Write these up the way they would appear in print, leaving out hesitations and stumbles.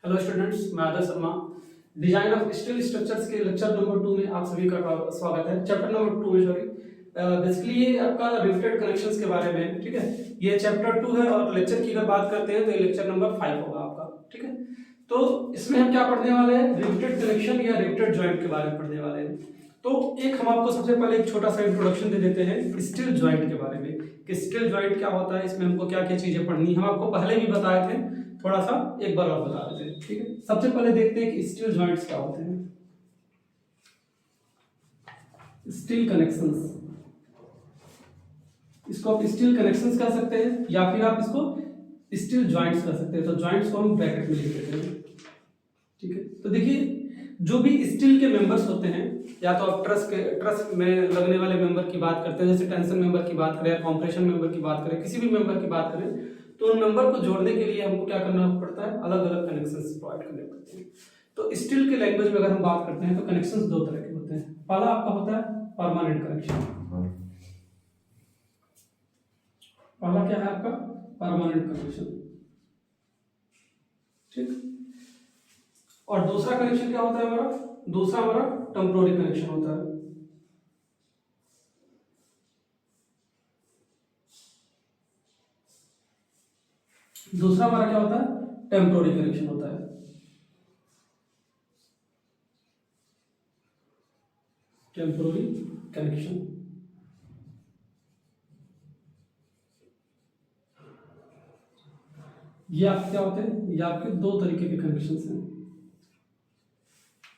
Hello students, मैं Adarsh Sharma. Design of steel structures के lecture number 2 में आप सभी का स्वागत है। चैप्टर नंबर 2 में सॉरी, बेसिकली ये आपका रिवेटेड कनेक्शंस के बारे में है। ठीक है, ये चैप्टर 2 है और लेक्चर की अगर बात करते हैं तो ये लेक्चर नंबर 5 होगा आपका। ठीक है, तो इसमें हम क्या पढ़ने वाले हैं, रिवेटेड कनेक्शन या रिवेटेड जॉइंट के बारे में पढ़ने वाले हैं। तो एक हम आपको सबसे पहले एक छोटा सा इंट्रोडक्शन दे देते हैं स्टील जॉइंट के बारे में कि स्टील जॉइंट क्या होता है, इसमें हमको क्या क्या चीजें पढ़नी है। हम आपको पहले भी बताए थे, थोड़ा सा एक बार और बता देते हैं। ठीक है, सबसे पहले देखते हैं कि स्टील जॉइंट्स क्या होते हैं। स्टील कनेक्शंस, इसको आप स्टील कनेक्शंस कह सकते हैं या फिर आप इसको स्टील जॉइंट्स कह सकते हैं। तो जॉइंट्स को हम ब्रैकेट में लिख देते हैं। ठीक है, तो देखिए जो भी स्टील के मेंबर्स होते हैं, या तो आप ट्रस में लगने वाले मेंबर की बात करते हैं, जैसे टेंशन मेंबर की बात करें, कॉम्प्रेशन मेंबर की बात करें, किसी भी मेंबर की बात करें, तो उन मेंबर को जोड़ने के लिए हमको क्या करना पड़ता है, अलग अलग कनेक्शंस प्रोवाइड करने पड़ते हैं। तो स्टील के लैंग्वेज में अगर हम बात करते हैं तो कनेक्शंस दो तरह के होते हैं। पहला आपका होता है परमानेंट कनेक्शन। पहला क्या है आपका, परमानेंट कनेक्शन। ठीक, और दूसरा कनेक्शन क्या होता है हमारा, दूसरा हमारा टेम्पोररी कनेक्शन होता है। दूसरा हमारा क्या होता है, टेम्पोररी कनेक्शन होता है। टेम्पोररी कनेक्शन, ये आपके क्या होते हैं, ये आपके दो तरीके के कनेक्शंस हैं,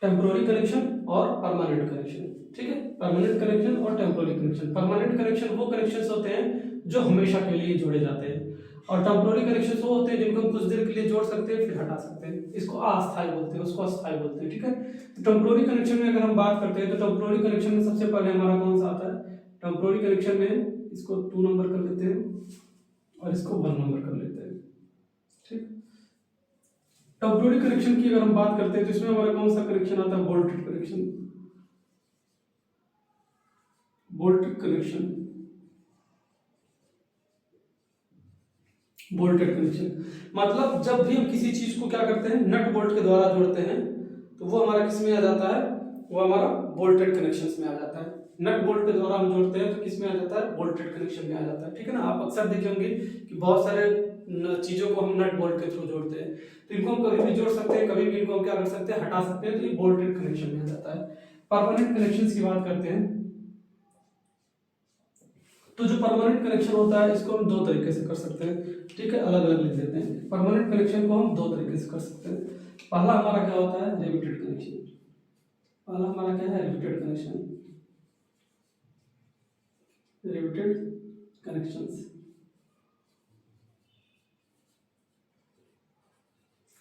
टेम्पोररी कनेक्शन और परमानेंट कनेक्शन। ठीक है, परमानेंट कनेक्शन और टेम्पोररी कनेक्शन। परमानेंट कनेक्शन वो कनेक्शंस होते हैं जो हमेशा के लिए जोड़े जाते हैं, और टेम्पोररी कनेक्शंस वो होते हैं जिनको हम कुछ देर के लिए जोड़ सकते हैं फिर हटा सकते हैं। इसको अस्थायी बोलते हैं, उसको अस्थायी बोलते हैं। ठीक है, तो टेम्पोररी कनेक्शन में अगर हम बात करते हैं तो टेम्पोररी कनेक्शन में सबसे पहले हमारा कौन सा आता है, टेम्पोररी कनेक्शन में इसको 2 नंबर कर लेते हैं और इसको 1 नंबर कर लेते हैं। ठीक, टेम्पोररी कनेक्शन की अगर हम बात करते हैं तो इसमें हमारा कौन सा कनेक्शन आता है, bolted connection. Bolted connection, bolted connection मतलब जब भी हम किसी चीज को क्या करते हैं, नट बोल्ट के द्वारा जोड़ते हैं, तो वो हमारा किस में आ जाता है, वो हमारा बोल्टेड कनेक्शंस में आ जाता है। नट बोल्ट के द्वारा हम जोड़ते हैं तो किस में आ जाता है, बोल्टेड कनेक्शन में आ जाता है। ठीक है ना, आप अक्सर देखे होंगे कि बहुत सारे चीजों को हम नट बोल्ट के थ्रू जोड़ते हैं, तो इनको हम कभी भी जोड़ सकते हैं, कभी भी इनको हम क्या कर सकते हैं, हटा सकते हैं, तो ये बोल्टेड कनेक्शन में आ जाता है। परमानेंट कनेक्शंस की बात करते हैं तो जो परमानेंट कनेक्शन होता है इसको हम दो तरीके से कर सकते हैं। ठीक है, अलग अलग लिख देते हैं। परमानेंट कनेक्शन को हम दो तरीके से कर सकते हैं। पहला हमारा क्या होता है, रिवेटेड कनेक्शन। पहला हमारा क्या है, riveted connection, riveted connections,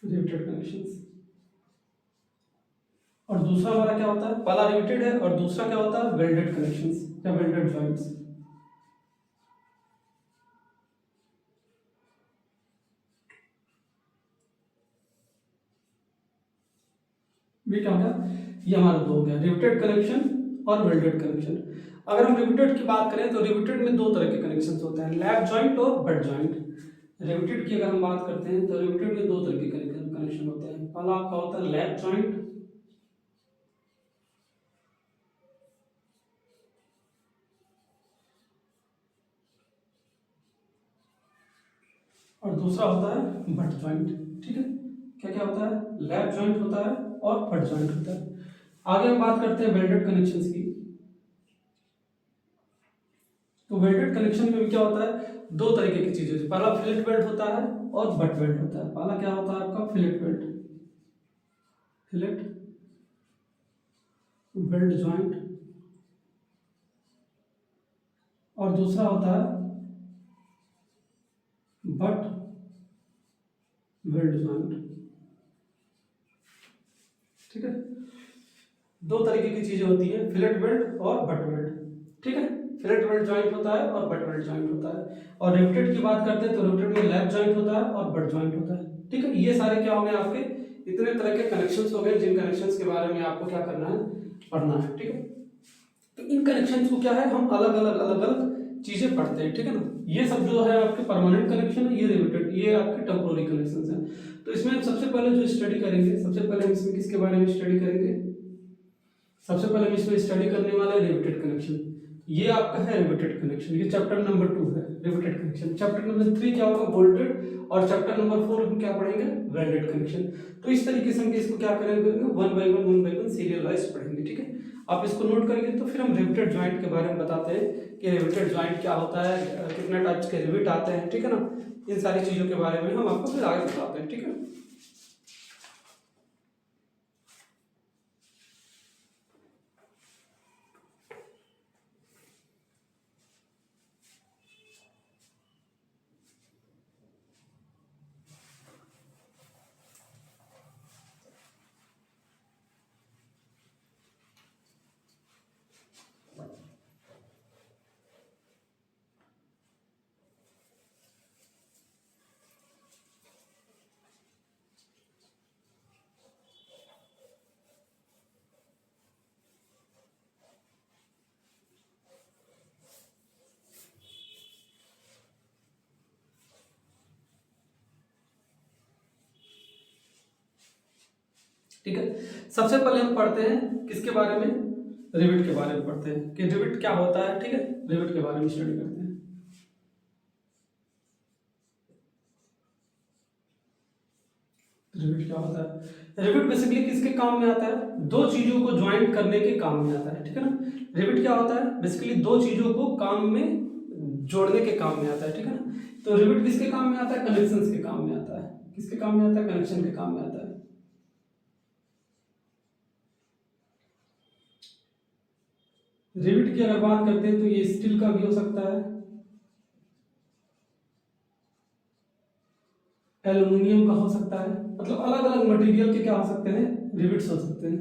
riveted connections. और दूसरा हमारा क्या होता है, पहला रिवेटेड है और दूसरा क्या होता है, वेल्डेड कनेक्शंस या वेल्डेड जॉइंट्स। ये क्या होगा, ये हमारा दो हो गया, रिवेटेड कनेक्शन और वेल्डेड कनेक्शन। अगर हम रिवेटेड की बात करें तो रिवेटेड में दो तरह के कनेक्शंस होते हैं, लैप जॉइंट और बट जॉइंट। रिवेटेड की अगर हम बात करते हैं तो रिवेटेड में दो तरह के कनेक्शन होते हैं। पहला आपका होता है लैप जॉइंट, और दूसरा होता है बट जॉइंट। ठीक है, क्या क्या होता है, लैप जॉइंट होता है और बट जॉइंट होता है। आगे हम बात करते हैं वेल्डेड कनेक्शंस की। तो वेल्डेड कनेक्शन में भी क्या होता है, दो तरीके की चीजें होती है। पहला फिलेट वेल्ड होता है और बट वेल्ड होता है। पहला क्या होता है आपका, fillet weld, fillet weld joint, और दूसरा होता है बट वेल्ड जॉइंट। ठीक है, दो तरीके की चीजें होती है, फिलेट वेल्ड और बट वेल्ड। ठीक है, फिलेट वेल्ड जॉइंट होता है और बट वेल्ड जॉइंट होता है। और रिवेटेड की बात करते हैं तो रिवेटेड में लैप जॉइंट होता है और बट जॉइंट होता है। ठीक है, ये सारे क्या हो गए आपके, इतने तरह के कनेक्शंस हो गए जिन कनेक्शंस के बारे में आपको क्या करना है, पढ़ना है। ठीक है, तो इन कनेक्शंस को क्या है, हम अलग अलग चीजें पढ़ते हैं, ठीक है ना। ये सब जो है आपके परमानेंट कनेक्शन है, ये रिवेटेड, ये आपके टेम्पोररी कनेक्शन है। तो इसमें हम सबसे पहले जो स्टडी करेंगे, सबसे पहले हम इसमें किसके बारे में स्टडी करेंगे, सबसे पहले हम इसमें स्टडी करने वाला है रिवेटेड कनेक्शन। ये आपका है रिवेटेड कनेक्शन, ये चैप्टर नंबर 2 है रिवेटेड कनेक्शन। चैप्टर नंबर 3 क्या होगा, बोल्टेड, और चैप्टर नंबर 4 हम क्या पढ़ेंगे, वेल्डेड कनेक्शन। तो इस तरीके से हम इसको क्या करेंगे, one by one serial wise पढ़ेंगे, ठीक है। आप इसको नोट करेंगे तो फिर हम रिवेटेड जॉइंट के बारे में बताते हैं कि रिवेटेड जॉइंट क्या होता है, कितने टाइप्स के रिवेट आते हैं, ठीक है ना। इन सारी चीजों के बारे में हम आपको फिर आगे बताते हैं, ठीक है। ठीक है, सबसे पहले हम पढ़ते हैं किसके बारे में, रिवेट के बारे में पढ़ते हैं कि रिवेट क्या होता है, ठीक है। रिवेट के बारे में स्टडी करते हैं। रिवेट क्या होता है, रिवेट बेसिकली किसके काम में आता है, दो चीजों को ज्वाइन करने के काम में आता है, ठीक है ना। रिवेट क्या होता है, बेसिकली दो चीजों को काम में जोड़ने के काम में आता है, ठीक है ना। तो रिवेट किसके काम में आता है, कनेक्शंस के काम में आता है। किसके काम में आता है, कनेक्शन के काम में आता है। रिवेट की अगर बात करते हैं तो ये स्टील का भी हो सकता है, एल्युमिनियम का हो सकता है, मतलब अलग अलग मटेरियल के क्या हो सकते हैं, रिवेट्स हो सकते हैं।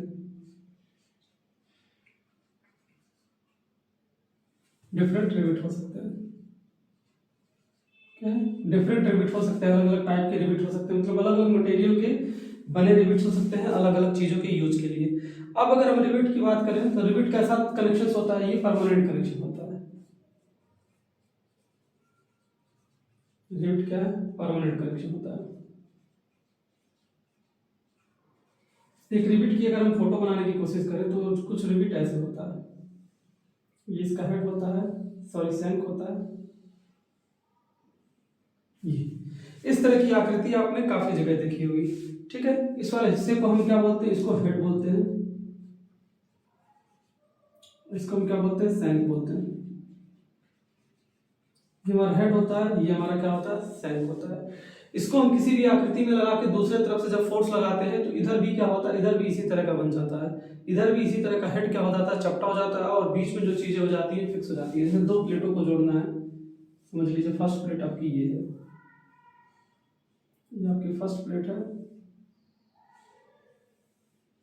डिफरेंट रिवेट हो सकते हैं, क्या है, डिफरेंट रिवेट हो सकते हैं, अलग अलग टाइप के रिवेट हो सकते हैं, मतलब अलग अलग मटेरियल के बने रिवेट्स हो सकते हैं अलग अलग चीजों के यूज के लिए। अब अगर हम रिवेट की बात करें तो रिवेट कैसा कनेक्शन होता है, ये परमानेंट कनेक्शन होता है। रिवेट क्या है, परमानेंट कनेक्शन होता है। एक रिवेट की अगर हम फोटो बनाने की कोशिश करें तो कुछ रिवेट ऐसे होता है, ये इसका हेड होता है, सॉरी शंक होता है, ये इस तरह की आकृति आपने काफी जगह देखी होगी, ठीक है। इस वाले हिस्से को हम क्या बोलते हैं, इसको हेड बोलते हैं, इसको हम क्या बोलते हैं, शंक बोलते हैं। ये हमारा हेड होता है, ये हमारा क्या होता है, शंक होता है। इसको हम किसी भी आकृति में लगा के दूसरे तरफ से जब फोर्स लगाते हैं तो इधर भी क्या होता है, इधर भी इसी तरह का बन जाता है, इधर भी इसी तरह का हेड क्या हो जाता है, चपटा हो जाता है, और बीच में जो चीजें हो जाती है फिक्स हो जाती है। जैसे दो प्लेटों को जोड़ना है, समझ लीजिए फर्स्ट प्लेट आपकी ये है, ये आपकी फर्स्ट प्लेट है,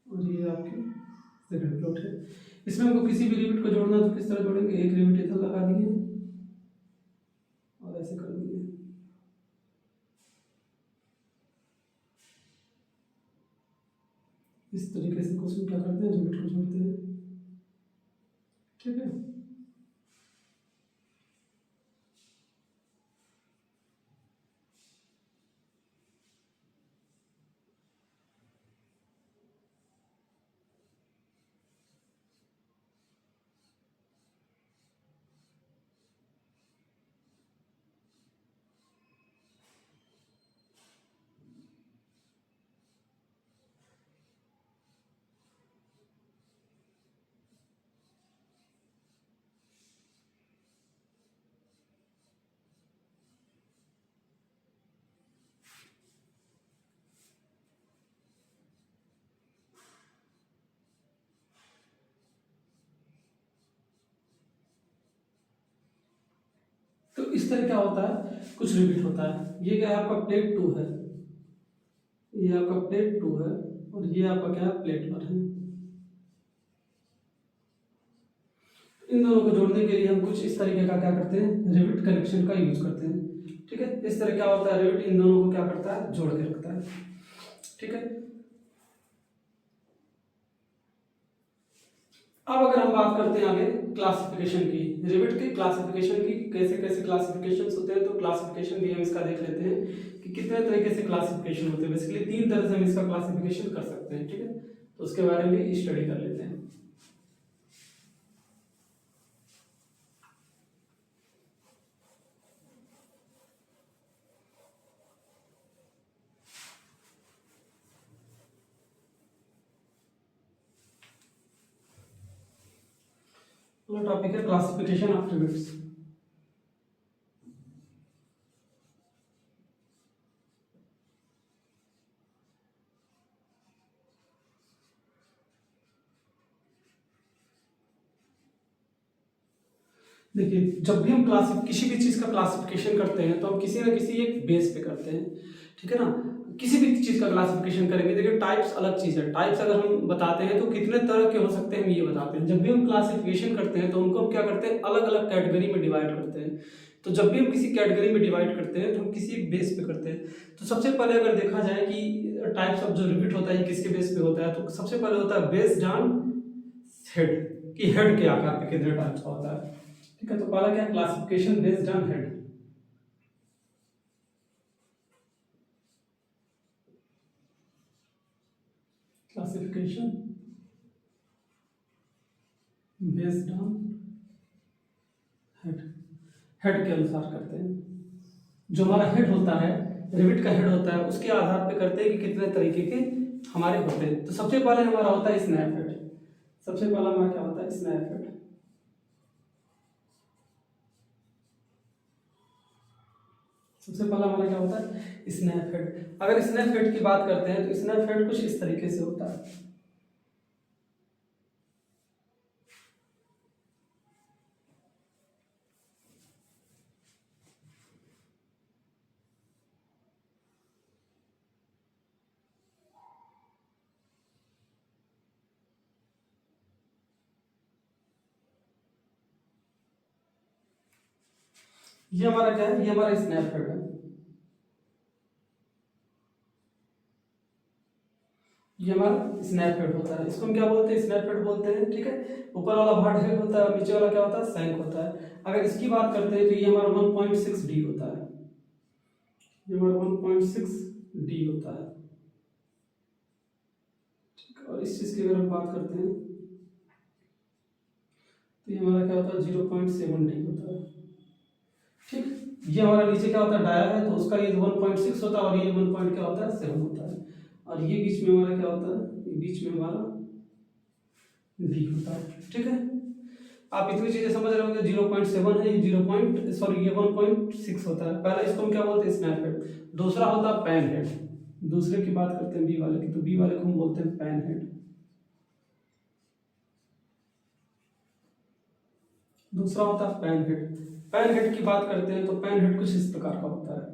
और ये आपकी सेकंड प्लेट है। इसमें हमको किसी भी रिवेट को जोड़ना है तो किस तरह जोड़ेंगे, एक रिवेट इधर लगा दिए और ऐसे कर दिए, इस तरीके से क्वेश्चन क्या करते हैं, रिवेट को जोड़ते हैं, ठीक है। तो इस तरह क्या होता है, कुछ रिपीट होता है। ये क्या है, आपका प्लेट 2 है, ये आपका प्लेट 2 है, और ये आपका क्या है, प्लेट 1 है। इन दोनों को जोड़ने के लिए हम कुछ इस तरीके का क्या करते हैं, रिवेट कनेक्शन का यूज करते हैं, ठीक है। इस तरह क्या होता है, रिवेट इन दोनों को क्या करता है, जोड़ के रखता है, ठीक है। अब अगर हम बात करते हैं आगे क्लासिफिकेशन की, रिविट के क्लासिफिकेशन की, कैसे कैसे क्लासिफिकेशन होते हैं, तो क्लासिफिकेशन भी हम इसका देख लेते हैं कि कितने तरीके से क्लासिफिकेशन होते हैं। बेसिकली 3 तरह से हम इसका क्लासिफिकेशन कर सकते हैं, ठीक है, तो उसके बारे में स्टडी कर लेते हैं। टॉपिक है क्लासिफिकेशन ऑफ रिविट्स। देखिए, जब भी हम किसी भी चीज का क्लासिफिकेशन करते हैं तो हम किसी ना किसी एक बेस पे करते हैं, ठीक है ना। किसी भी चीज का क्लासिफिकेशन करेंगे, देखिए टाइप्स अलग चीज है। टाइप्स अगर हम बताते हैं तो कितने तरह के हो सकते हैं हम ये बताते हैं। जब भी हम क्लासिफिकेशन करते हैं तो उनको हम क्या करते हैं, अलग अलग कैटेगरी में डिवाइड करते हैं। तो जब भी हम किसी कैटेगरी में डिवाइड करते हैं तो हम किसी एक बेस पे करते हैं। तो सबसे पहले अगर देखा जाए कि टाइप्स ऑफ जो रिपीट होता है ये किसके बेस पे होता है, तो सबसे पहले होता है बेस्ड ऑन हेड, कि हेड के आकार पे कितने टाइप्स का होता है, ठीक है। तो पहला क्या, classification based on head. Classification based on head, head के अनुसार करते हैं। जो हमारा हेड होता है, रिविट का हेड होता है, उसके आधार पे करते हैं कि कितने तरीके के हमारे होते हैं। तो सबसे पहले हमारा होता है स्नैप हेड। सबसे पहला हमारा क्या होता है, स्नैप हेड। सबसे पहला हमारा क्या होता है, स्नैप हेड। अगर स्नैप हेड की बात करते हैं तो स्नैप हेड कुछ इस तरीके से होता है। ये हमारा क्या है, ये हमारा स्नैप हेड है। ये हमारा स्नैप हेड होता है, इसको हम क्या बोलते हैं, स्नैप हेड बोलते हैं, ठीक है। ऊपर वाला भाग हेड होता है, नीचे वाला क्या होता है, सैंक होता है। अगर इसकी बात करते हैं तो ये हमारा 1.6 डी होता है। ये हमारा 1.6 डी होता है, ठीक। और इस चीज की अगर हम बात करते हैं तो ये हमारा क्या होता है, 0.7 डी होता है, ठीक। ये हमारा नीचे क्या होता है, डाया है, तो उसका ये 1.6 होता है और ये 1 पॉइंट क्या होता है, 7 होता है। और ये बीच में हमारा क्या होता है, ये बीच में हमारा डी होता है, ठीक है। आप इतनी चीजें समझ रहे होंगे, 0.7 है, ये 0. सॉरी ये 1.6 होता है। पहला इसको हम क्या बोलते हैं, स्नैप हेड। दूसरा होता है पैन हेड। दूसरे की बात करते हैं बी वाले की, तो बी वाले को हम बोलते हैं पैन हेड। दूसरा होता है पैन हेड। पैन हेड की बात करते हैं तो पैन हेड कुछ इस प्रकार का होता है।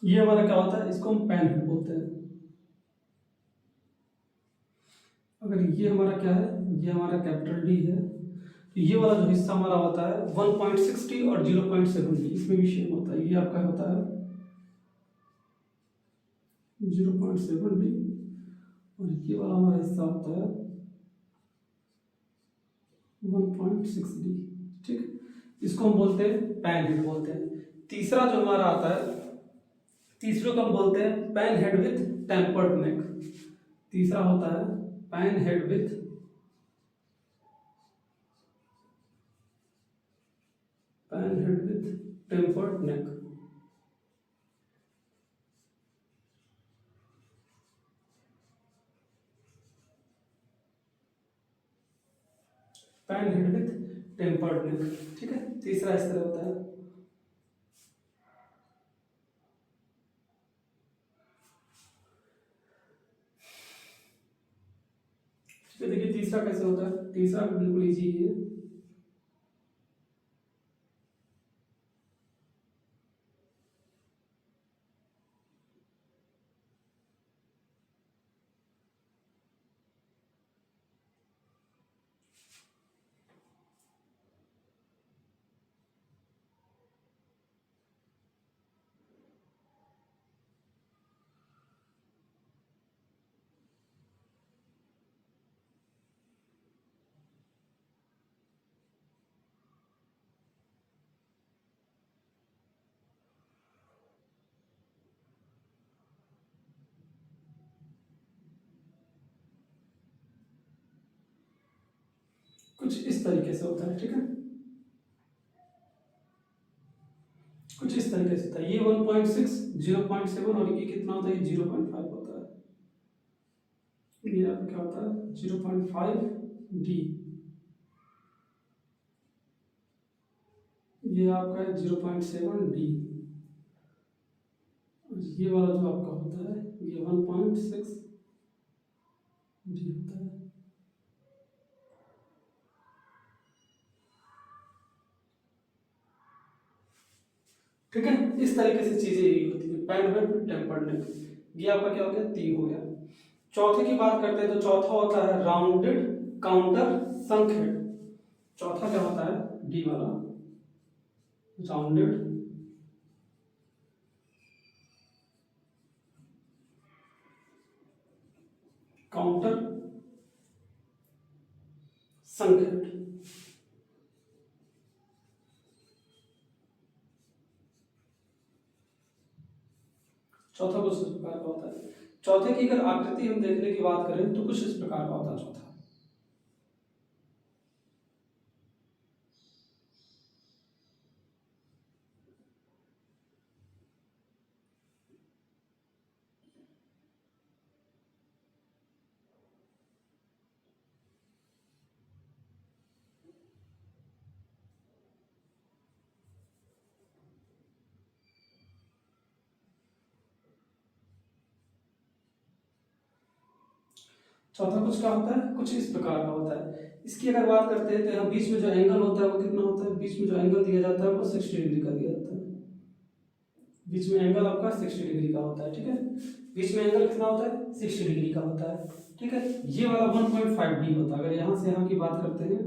ये हमारा क्या होता है, इसको हम पैन हेड बोलते हैं। अगर ये हमारा क्या है, ये हमारा कैपिटल डी है, तो ये वाला जो हिस्सा हमारा होता है 1.60 और 0.7 डी, इसमें भी सेम होता है। ये आपका होता है 0.7 डी और ये वाला हमारा हिस्सा होता है 1.6 डी, ठीक। इसको हम बोलते हैं पैन हेड बोलते हैं। तीसरा जो हमारा आता है, तीसरे को हम बोलते हैं pan head with tempered neck. तीसरा होता है pan head with tempered neck. Pan head with tempered neck, ठीक है। तीसरा इस तरह होता है। ठीक है, देखिए तीसरा कैसे होता है। तीसरा बिल्कुल इजी है। कुछ इस तरीके से होता है, ठीक है। कुछ इस तरीके से होता है। ये 1.6, 0.7 और ये कितना होता है, ये 0.5 होता है। ये आपका क्या होता है, 0.5 डी। ये आपका है 0.7 डी। ये वाला जो आपका होता है ये 1.6 डी होता है। ठीक है, इस तरीके से चीजें यही होती है, पेनविड्थ, टेम्पर्ड नेक। ये आपका क्या हो गया, 3 हो गया। चौथे की बात करते हैं तो चौथा होता है राउंडेड काउंटर संक हेड। चौथा क्या होता है, डी वाला, राउंडेड काउंटर संक हेड। चौथा कुछ इस प्रकार का होता है। चौथे की अगर आकृति हम देखने की बात करें तो कुछ इस प्रकार का होता है चौथा। चौथा कुछ क्या होता है, कुछ इस प्रकार का होता है। इसकी अगर बात करते हैं तो यहाँ बीच में जो एंगल होता है वो कितना होता है, बीच में जो एंगल दिया जाता है वो 60 डिग्री का दिया जाता है। बीच में एंगल आपका 60 डिग्री का होता है, ठीक है। बीच में एंगल कितना होता है, 60 डिग्री का होता है, ठीक है। ये वाला 1.5 डी होता है। अगर यहाँ से यहाँ की बात करते हैं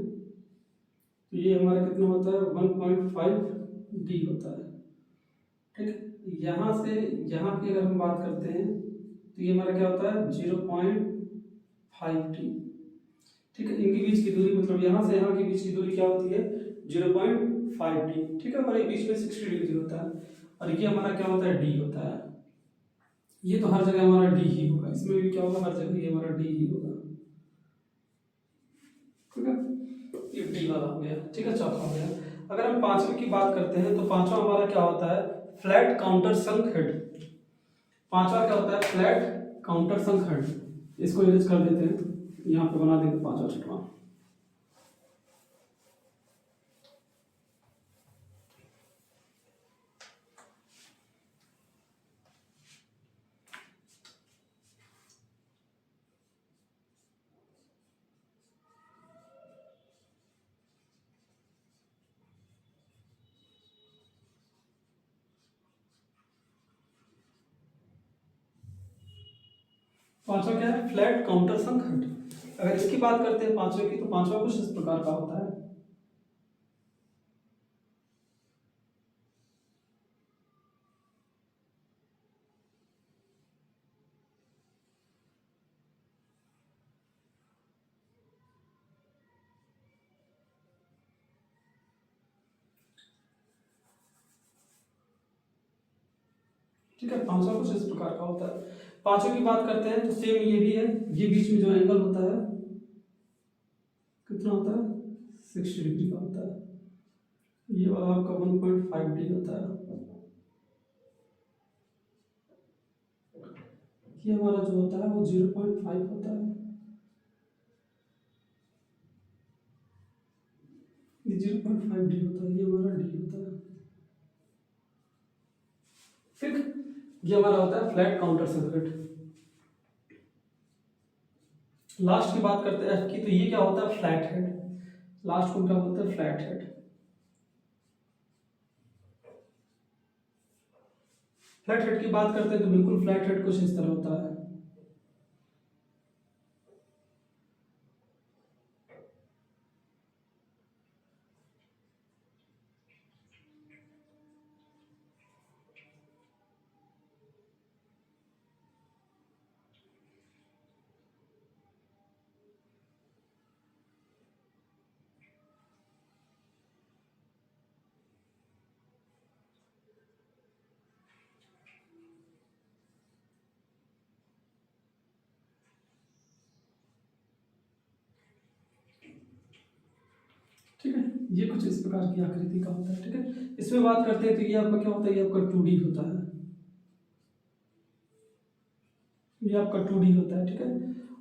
तो ये हमारा कितना होता है, 1.5 डी होता है, ठीक है। यहाँ से यहाँ की अगर हम बात करते हैं तो ये हमारा क्या होता है, 0.5 टी, ठीक है। इनके बीच की दूरी, मतलब यहाँ से यहाँ के बीच की दूरी क्या होती है, 0.5 टी, ठीक है। और ये बीच में 60 डिग्री होता है। और ये हमारा क्या होता है, डी होता है। ये तो हर जगह हमारा डी ही होगा, इसमें भी क्या होगा, हर जगह ये हमारा डी ही होगा, ठीक है। ये डी वाला हो गया, ठीक है, चौथा हो गया। अगर हम पांचवें की बात करते हैं तो पांचवा हमारा क्या होता है, फ्लैट काउंटर संक हेड। पांचवा क्या होता है, फ्लैट काउंटर संक हेड। इसको इरेज कर देते हैं, यहाँ पे बना देंगे पांचवा छठवां। पांचवा क्या है, फ्लैट काउंटर संक हेड। अगर इसकी बात करते हैं पांचवे की, तो पांचवा कुछ इस प्रकार का होता है। ठीक है, पांचवा कुछ इस प्रकार का होता है। पांचवे की बात करते हैं तो सेम ये भी है। ये बीच में जो एंगल होता है कितना होता है, 60 डिग्री का होता है। ये वाला आपका 1.5 डी होता है। ये हमारा जो होता है वो 0.5 होता है। ये 0.5 डी होता है, ये हमारा डी होता है। ठीक, ये हमारा होता है फ्लैट काउंटर सर्किट। लास्ट की बात करते हैं कि, तो ये क्या होता है फ्लैट हेड। लास्ट को क्या बोलते हैं फ्लैट हेड। फ्लैट हेड की बात करते हैं तो बिल्कुल फ्लैट हेड कुछ इस तरह होता है। ठीक है, ये कुछ इस प्रकार की आकृति का होता है। ठीक है, इसमें बात करते हैं तो ये आपका क्या होता है, ये आपका 2D होता है। ये आपका 2D होता है। ठीक है,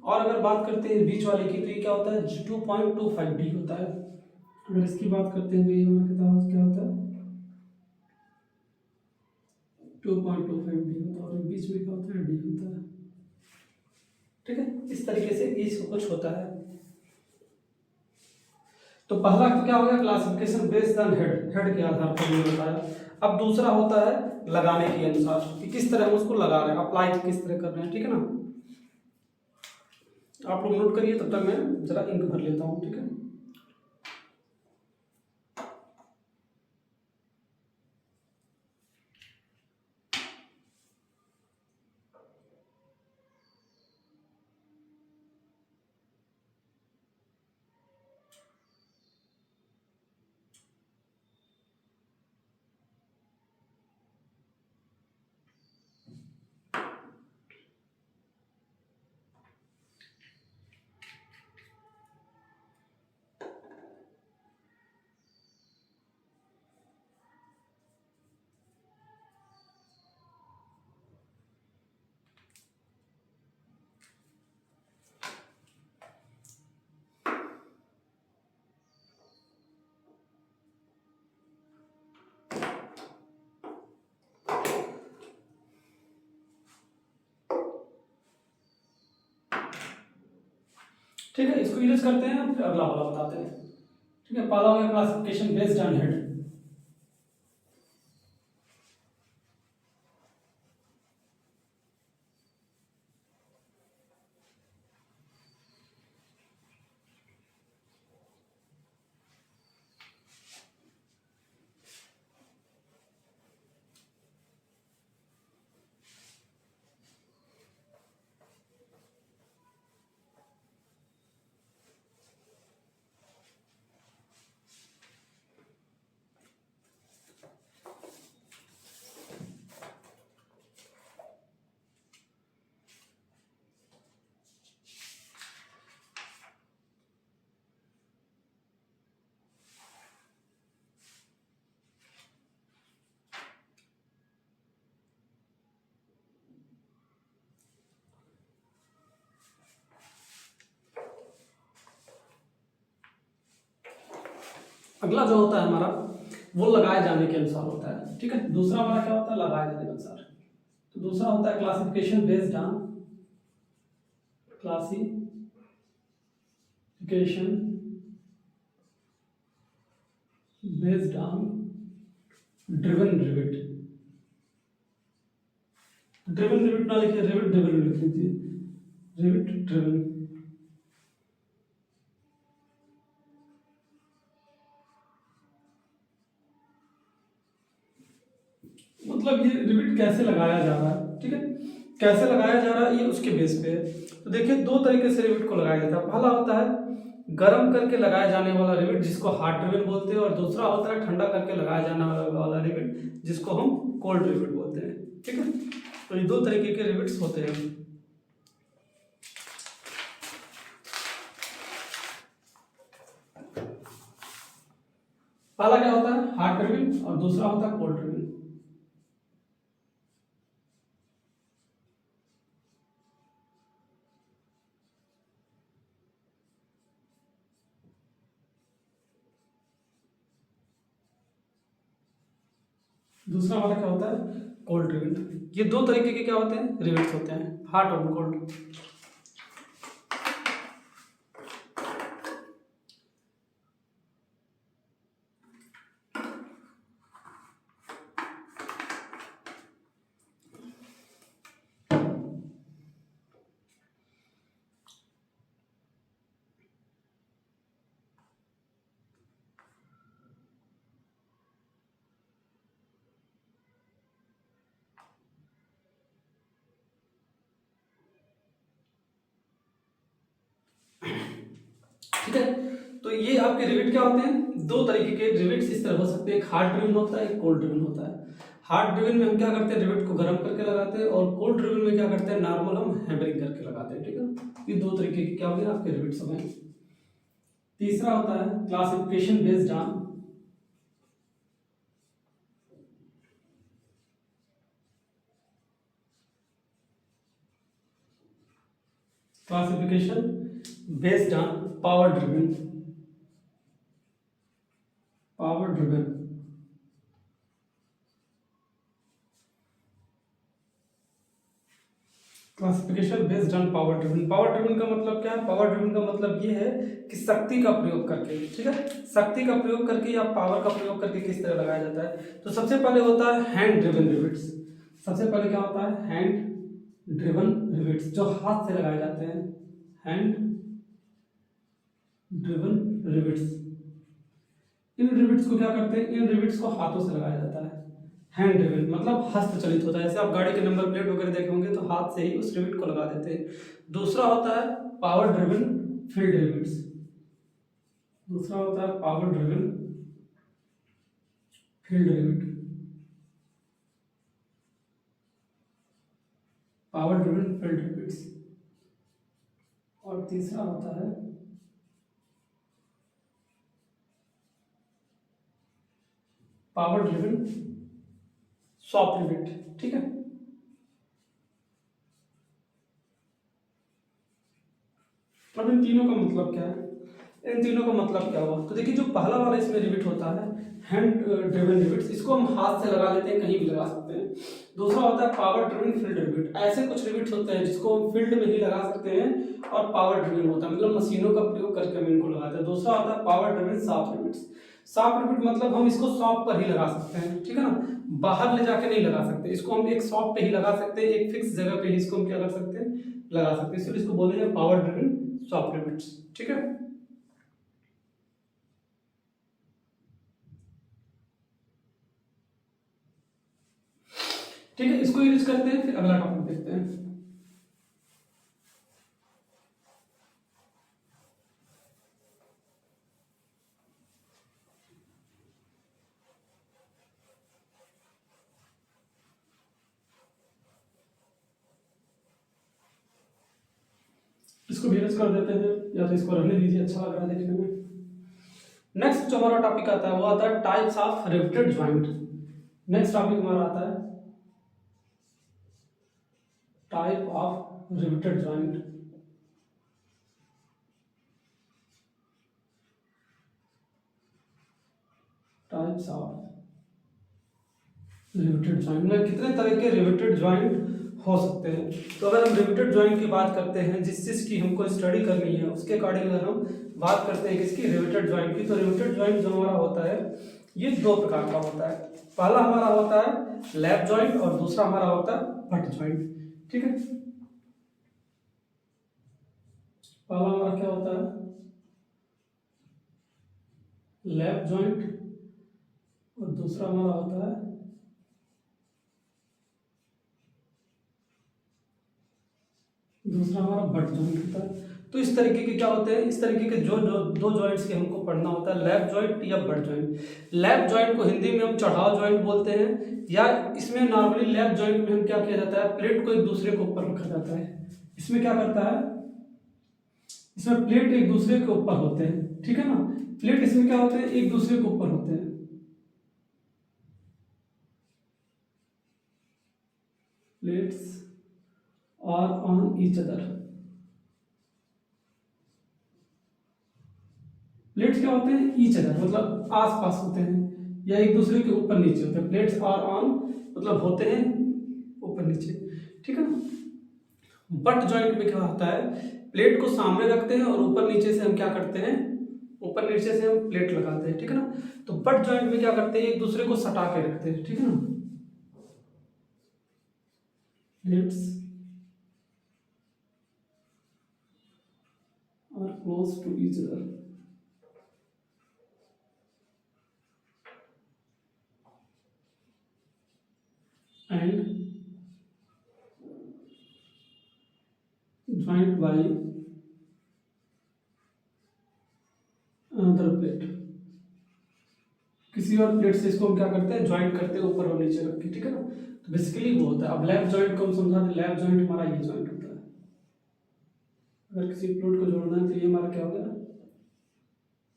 और अगर बात करते हैं बीच वाले की तो ये क्या होता है 2.25D होता है। अगर इसकी बात करते हैं तो ये हमारा क्या होता है 2.25D होता है, और बीच में क्या होता है डी होता है। ठीक है, इस तरीके से ये सब कुछ होता है। तो पहला तो क्या हो गया classification based on head, head के आधार पर ये होता है। अब दूसरा होता है लगाने के अनुसार कि किस तरह हम उसको लगा रहे हैं, अप्लाई किस तरह कर रहे हैं। ठीक है ना, आप लोग नोट करिए, तब तक मैं जरा इंक भर लेता हूँ। ठीक है, ठीक है, इसको यूज करते हैं, फिर अगला वाला बताते हैं। ठीक है, पहला हो गया क्लासिफिकेशन बेस्ड ऑन हेड। अगला जो होता है हमारा वो लगाए जाने के अनुसार होता है। ठीक है, दूसरा हमारा क्या होता है लगाए जाने के अनुसार। तो दूसरा होता है classification based on, classification based on driven rivet. Driven rivet ना लिखिए, रिविट ड्रिवन लिख लीजिए, रिविट ड्रिवन। मतलब ये रिविट कैसे लगाया जा रहा है। ठीक है, कैसे लगाया जा रहा है ये उसके बेस पे है। तो देखिए दो तरीके से रिविट को लगाया जाता है। पहला होता है गर्म करके लगाया जाने वाला रिविट जिसको हॉट रिविट बोलते हैं, और दूसरा होता है ठंडा करके लगाया जाने वाला रिविट जिसको हम कोल्ड रिविट बोलते हैं। ठीक है, तो ये दो तरीके के रिविट्स होते हैं। पहला क्या होता है हॉट रिविट और दूसरा होता है कोल्ड रिविट। दूसरा हमारा क्या होता है, कोल्ड ड्रिवन। ये दो तरीके के क्या होते हैं, रिवेट्स होते हैं, हॉट और कोल्ड। ठीक है, तो ये आपके रिवेट क्या होते हैं, दो तरीके के रिवेट्स इस तरह हो सकते हैं, एक हार्ड ड्रिवन होता है, एक कोल्ड ड्रिवन होता है। हार्ड ड्रिवन में हम क्या करते हैं, रिवेट को गर्म करके लगाते हैं, और कोल्ड ड्रिवन में क्या करते हैं, नॉर्मल हम हैमरिंग करके लगाते हैं। ठीक है, ये दो तरीके के क्या हो गए आपके रिवेट्स हो गए। तीसरा होता है classification based on classification based on power driven classification based on power driven. Power driven का मतलब क्या है, पावर ड्रिवन का मतलब ये है कि शक्ति का प्रयोग करके, ठीक है, शक्ति का प्रयोग करके या पावर का प्रयोग करके किस तरह लगाया जाता है। तो सबसे पहले होता है हैंड ड्रिवन रिवेट्स। सबसे पहले क्या होता है, हैंड ड्रिवन रिवेट्स, जो हाथ से लगाए जाते हैं, हैंड ड्रिवन रिवेट्स। इन रिवेट्स को क्या करते हैं, इन रिवेट्स को हाथों से लगाया जाता है। हैंड ड्रिवन मतलब हस्तचलित होता है, जैसे आप गाड़ी के नंबर प्लेट वगैरह देखे होंगे तो हाथ से ही उस रिवेट को लगा देते हैं। दूसरा होता है पावर ड्रिवन फील्ड रिवेट्स। दूसरा होता है power driven field rivet, power driven field rivets. और तीसरा होता है पावर ड्रिवन सॉफ्ट रिवेट। ठीक है, अब इन तीनों का मतलब क्या है, इन तीनों का मतलब क्या हुआ, तो देखिए जो पहला वाला इसमें रिवेट होता है हैंड ड्रिवन रिवेट्स, इसको हम हाथ से लगा लेते हैं, कहीं भी लगा सकते हैं। दूसरा होता है पावर ड्रिवन फील्ड रिवेट, ऐसे कुछ रिवेट्स होते हैं जिसको हम फील्ड में ही लगा सकते हैं, और पावर ड्रिवन होता है मतलब मशीनों का प्रयोग करके हम इनको लगाते हैं। दूसरा होता है power driven soft rivets. Soft rivet मतलब हम इसको शॉप पर ही लगा सकते हैं, ठीक है ना, बाहर ले जाके नहीं लगा सकते, इसको हम एक शॉप पे ही लगा सकते हैं, एक फिक्स जगह पे ही इसको हम क्या कर सकते हैं, लगा सकते हैं, इसलिए इसको बोलते हैं पावर ड्रिवन सॉफ्ट रिवेट्स। ठीक है, ठीक है, इसको यूज करते हैं, फिर अगला टॉपिक देखते हैं। इसको भी यूज कर देते हैं, या तो इसको रहने दीजिए, अच्छा लग रहा है देखने में। नेक्स्ट जो हमारा टॉपिक आता है वो आता है types of riveted joint. Next topic हमारा आता है type of riveted joint. Types of riveted joint में कितने तरह के रिवेटेड जॉइंट हो सकते हैं। तो अगर हम रिवेटेड जॉइंट की बात करते हैं, जिस चीज की हमको स्टडी करनी है उसके अकॉर्डिंग अगर हम बात करते हैं किसकी, रिवेटेड जॉइंट की, तो रिवेटेड जॉइंट जो हमारा होता है ये दो प्रकार का होता है। पहला हमारा होता है लैप जॉइंट और दूसरा हमारा होता है बट जॉइंट। ठीक है, पहला हमारा क्या होता है, लैप जॉइंट, और दूसरा हमारा होता है दूसरा हमारा बट जॉइंट होता है। तो इस तरीके के क्या होते हैं, इस तरीके के जो जो दो जॉइंट्स के हमको पढ़ना होता है, लैप जॉइंट या बट जॉइंट। लैप जॉइंट को हिंदी में हम चढ़ाव जॉइंट बोलते हैं, या इसमें नॉर्मली लैप जॉइंट में हम क्या किया जाता है, प्लेट को एक दूसरे के ऊपर रखा जाता है। इसमें क्या करता है, इसमें प्लेट एक दूसरे के ऊपर होते हैं, ठीक है ना, प्लेट इसमें क्या होते हैं, एक दूसरे के ऊपर होते हैं। Plates are on each other. प्लेट्स क्या होते हैं, ईच अदर मतलब आस पास होते हैं, या एक दूसरे के ऊपर नीचे होते हैं। प्लेट्स आर ऑन मतलब होते हैं ऊपर नीचे, ठीक है ना। बट जॉइंट में क्या होता है, प्लेट को सामने रखते हैं और ऊपर नीचे से हम क्या करते हैं, ऊपर नीचे से हम प्लेट लगाते हैं, ठीक है ना। तो बट जॉइंट में क्या करते हैं, एक दूसरे को सटा के रखते हैं, ठीक है ना। Plates are close to each other and joined by another plate। किसी और प्लेट से इसको हम क्या करते हैं, ज्वाइंट करते हैं ऊपर और नीचे रख के, ठीक है ना। तो बेसिकली वो होता है। अब लैप जॉइंट को हम समझाते हैं। लैप जॉइंट हमारा ये जॉइंट होता है। अगर किसी प्लेट को जोड़ना है तो ये हमारा क्या हो गया,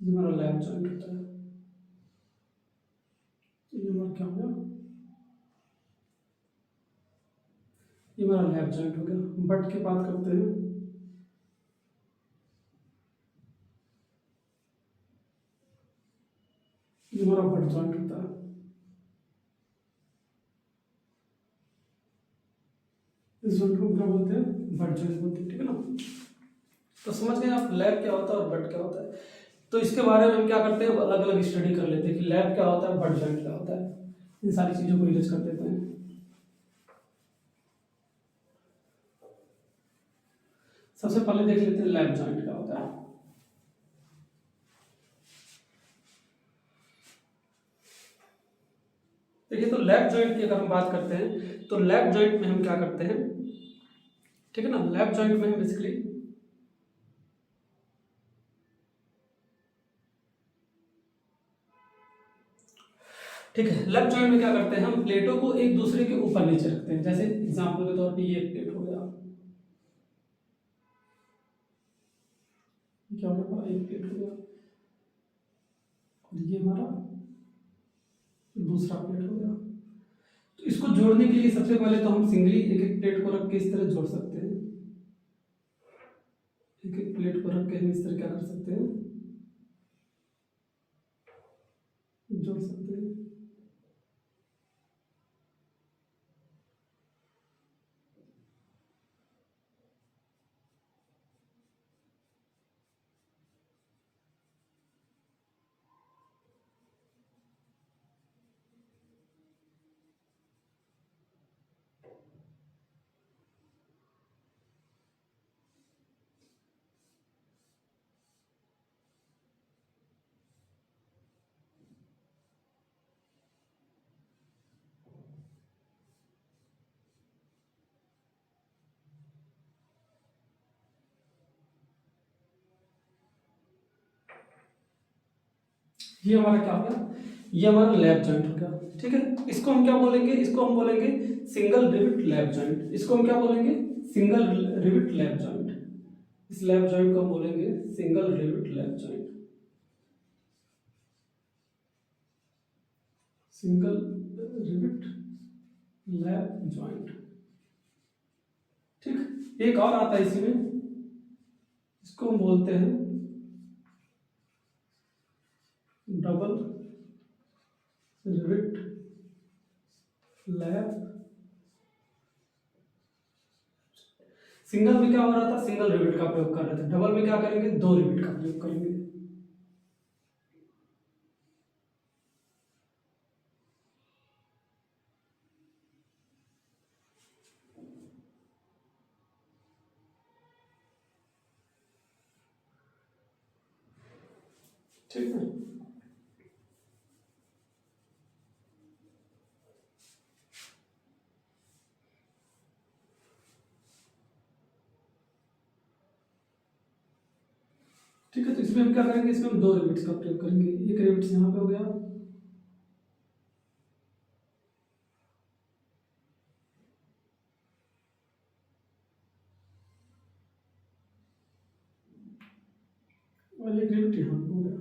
ये हमारा लैप जॉइंट होता है। ये हमारा क्या हो गया, ये हमारा लैप जॉइंट हो गया। बट की बात करते हैं, ये हमारा बट जॉइंट होता है। इस जॉइंट को क्या बोलते हैं, बट जॉइंट बोलते हैं, ठीक है ना। तो समझ गए आप लैप क्या होता है और बट क्या होता है। तो इसके बारे में हम क्या करते हैं, अलग अलग स्टडी कर लेते हैं कि लैप क्या होता है, बट जॉइंट क्या होता है। इन सारी चीजों को यूज कर देते हैं। सबसे पहले देख लेते हैं लैप जॉइंट क्या होता है। देखिए, तो लैप जॉइंट की अगर हम बात करते हैं तो लैप जॉइंट में हम क्या करते हैं, ठीक है ना। लैप जॉइंट में हम बेसिकली ठीक है, लैप जॉइंट में क्या करते हैं, हम प्लेटों को एक दूसरे के ऊपर नीचे रखते हैं। जैसे एग्जांपल के तौर पे ये एक प्लेट हो गया, क्या हो गया, एक प्लेट हो गया, और ये हमारा दूसरा प्लेट हो गया। तो इसको जोड़ने के लिए सबसे पहले तो हम सिंगली एक एक प्लेट को रख के इस तरह जोड़ सकते हैं। एक एक प्लेट को रख के हम इस तरह क्या कर सकते हैं, जोड़ सकते हैं। ये हमारा क्या हो गया, ये हमारा लैप जॉइंट हो गया, ठीक है। इसको हम क्या बोलेंगे, इसको हम बोलेंगे सिंगल रिविट लैप जॉइंट। इसको हम क्या बोलेंगे, सिंगल रिविट लैप जॉइंट। इस लैप जॉइंट को हम बोलेंगे single rivet lap joint. Single rivet lap joint, ठीक। एक और आता है इसी में, इसको हम बोलते हैं डबल रिविट लैप। सिंगल में क्या हो रहा था, सिंगल रिविट का प्रयोग कर रहे थे। डबल में क्या करेंगे, दो रिविट का प्रयोग करेंगे। ठीक है, ठीक है। तो इसमें हम क्या करेंगे, इसमें हम दो रिविट्स का प्रयोग करेंगे। एक रिविट्स यहाँ पे हो गया, और एक रिविट यहाँ पे हो गया।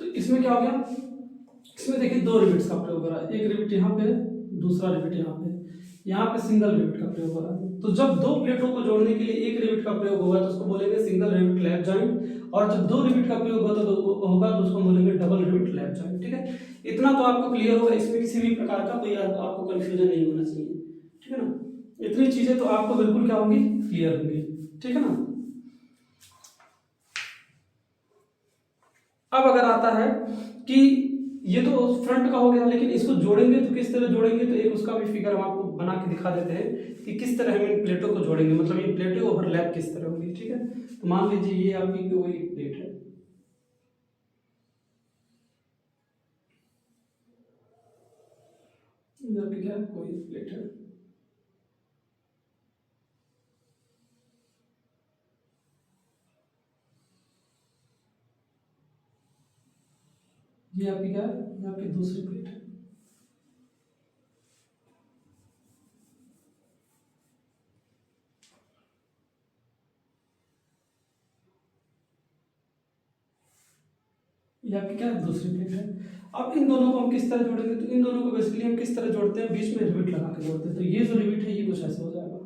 तो इसमें क्या हो गया, इसमें देखिए दो रिविट्स का प्रयोग हो रहा है, एक रिविट यहाँ पे, दूसरा रिविट यहाँ पे सिंगल रिविट का प्रयोग हो रहा है। तो जब दो प्लेटों को जोड़ने के लिए एक रिविट का प्रयोग होगा तो उसको बोलेंगे सिंगल रिविट लैप जॉइंट, और जब दो रिविट का प्रयोग होगा तो उसको बोलेंगे डबल रिविट लैप जॉइंट। ठीक है, इतना तो आपको क्लियर होगा, इसमें किसी भी प्रकार का कोई आपको कंफ्यूजन नहीं होना चाहिए। ठीक है ना, इतनी चीजें तो आपको बिल्कुल क्या होंगी, क्लियर होंगी। ठीक है ना। अब अगर आता है कि ये तो फ्रंट का हो गया, लेकिन इसको जोड़ेंगे तो किस तरह जोड़ेंगे, तो एक उसका भी फिगर हम आपको बना के दिखा देते हैं कि किस तरह हम इन प्लेटों को जोड़ेंगे, मतलब ये प्लेटें ओवरलैप किस तरह होंगी। ठीक है, तो मान लीजिए ये आपकी कोई प्लेट है, क्या कोई प्लेट है, ये आपकी क्या है, ये आपकी दूसरी प्लेट है। ये आपकी क्या है, दूसरी प्लेट है। अब इन दोनों को हम किस तरह जोड़ेंगे, तो इन दोनों को बेसिकली हम किस तरह जोड़ते हैं, बीच में रिविट लगा के जोड़ते हैं। तो ये जो रिविट है ये कुछ ऐसे हो जाएगा,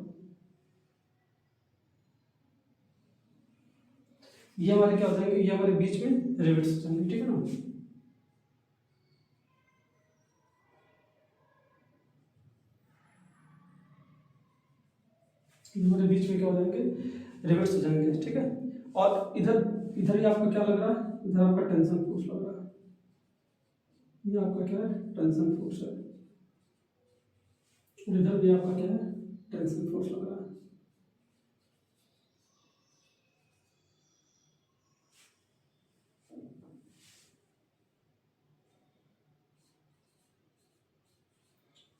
ये हमारे क्या हो जाएंगे, ये हमारे बीच में रिविट्स हो जाएंगे। ठीक है ना, हमारे बीच में क्या हो जाएंगे, रिवर्स हो जाएंगे। ठीक है, और इधर इधर ही आपको क्या लग रहा है, इधर आपका टेंशन फोर्स लग रहा है, ये आपका क्या है, टेंशन फोर्स है, और इधर भी आपका क्या है, टेंशन फोर्स लग रहा है।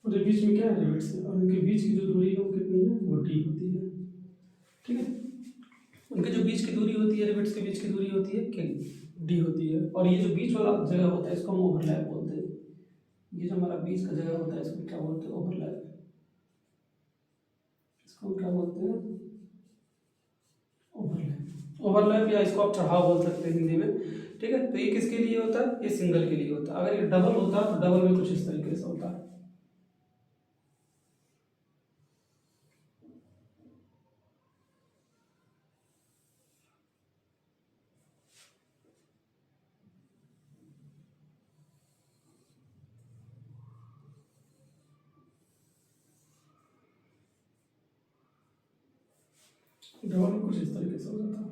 और ये बीच में क्या है, रिवर्स है, और उनके बीच की जो दूरी है वो कितनी है, वो डी होती है। ठीक है, उनके जो बीच की दूरी होती है, रिविट्स के बीच की दूरी होती है क्या, डी होती है। और ये जो बीच वाला जगह होता है इसको हम ओवरलैप बोलते हैं, ये जो हमारा बीच का जगह होता है इसको क्या बोलते हैं, ओवरलैप, इसको हम क्या बोलते हैं, ओवरलैप। ओवरलैप या इसको आप चढ़ाव बोल सकते हैं हिंदी में। ठीक है, तो ये किसके लिए होता है, ये सिंगल के लिए होता है। अगर ये डबल होता है तो डबल में कुछ इस तरीके से होता है। डबल में कुछ इस तरीके से हो जाता है।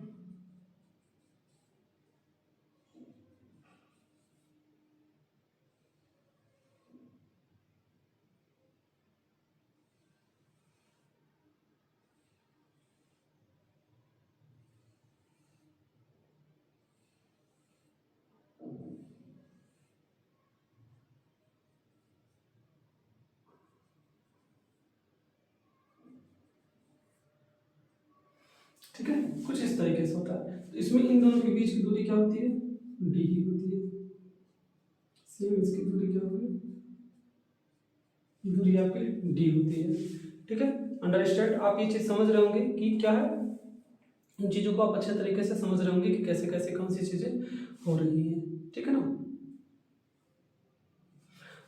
ठीक है, कुछ इस तरीके से होता है। तो इसमें इन दोनों के बीच की दूरी क्या होती है, डी ही होती है। सेम इसकी दूरी क्या होगी, दूरी आपकी डी होती है। ठीक है, अंडरस्टैंड, आप ये चीज समझ रहे होंगे कि क्या है, इन चीजों को आप अच्छे तरीके से समझ रहे होंगे कि कैसे कैसे कौन सी चीजें हो रही हैं। ठीक है ना,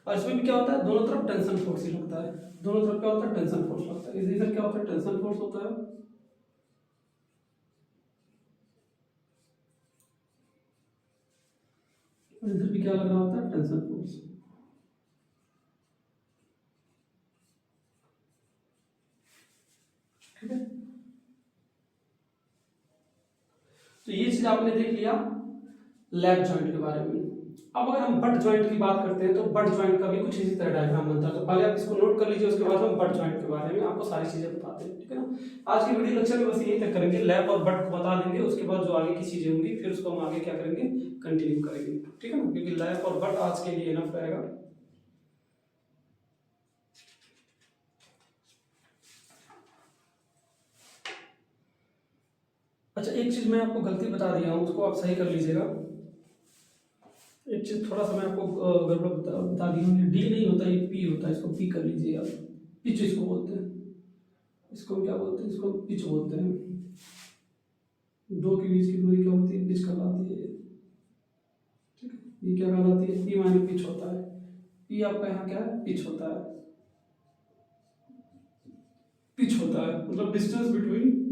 और इसमें भी क्या होता है, दोनों तरफ टेंशन फोर्स ही लगता है, दोनों तरफ क्या होता है, टेंशन फोर्स लगता है। इधर क्या होता है, टेंशन फोर्स होता है, और इधर भी क्या लग रहा होता है, टेंशन फोर्स। ठीक है, तो ये चीज आपने देख लिया लैप जॉइंट के बारे में। अब अगर हम बट जॉइंट की बात करते हैं तो बट जॉइंट का भी कुछ इसी तरह डायग्राम बनता है। तो पहले आप इसको नोट कर लीजिए, उसके बाद हम बट जॉइंट के बारे में आपको सारी चीजें बताते हैं। ठीक है ना, आज की वीडियो लेक्चर में बस यही तक करेंगे, लैप और बट को बता देंगे, उसके बाद जो आगे की चीजें होंगी फिर उसको हम आगे क्या करेंगे, कंटिन्यू करेंगे। ठीक है ना, क्योंकि लैप और बट आज के लिए इनफ रहेगा। अच्छा, एक चीज मैं आपको गलती बता दिया हूँ, उसको आप सही कर लीजिएगा। एक चीज थोड़ा सा मैं आपको गड़बड़ बता दी हूँ, ये डी नहीं होता, ये पी होता है, इसको पी कर लीजिए आप। पिच इसको बोलते हैं, इसको हम क्या बोलते हैं, इसको पिच बोलते हैं। दो के बीच की दूरी क्या होती है, पिच कहलाती है। ठीक है, ये क्या कहलाती है, ई माने पिच होता है। ई आपका यहाँ क्या है, पिच होता है, पिच होता है मतलब डिस्टेंस बिटवीन,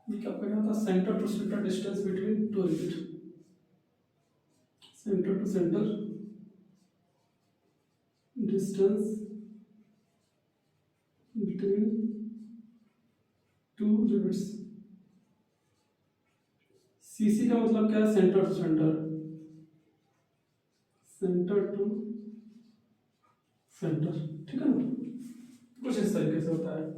ये क्या कहना था, centre to centre distance between two unit, centre to centre distance between two units. CC का मतलब क्या है, centre to centre, centre to centre, ठीक है ना, कुछ इस तरीके से होता है।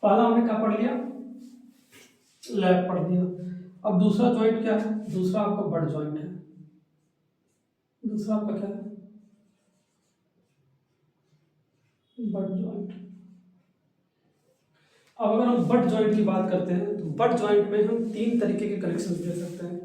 पहला हमने क्या पढ़ लिया, लैप पढ़ दिया। अब दूसरा जॉइंट क्या है, दूसरा आपका बट जॉइंट है, दूसरा आपका क्या है, बट जॉइंट। अब अगर हम बट जॉइंट की बात करते हैं तो बट जॉइंट में हम तीन तरीके के कनेक्शन दे सकते हैं।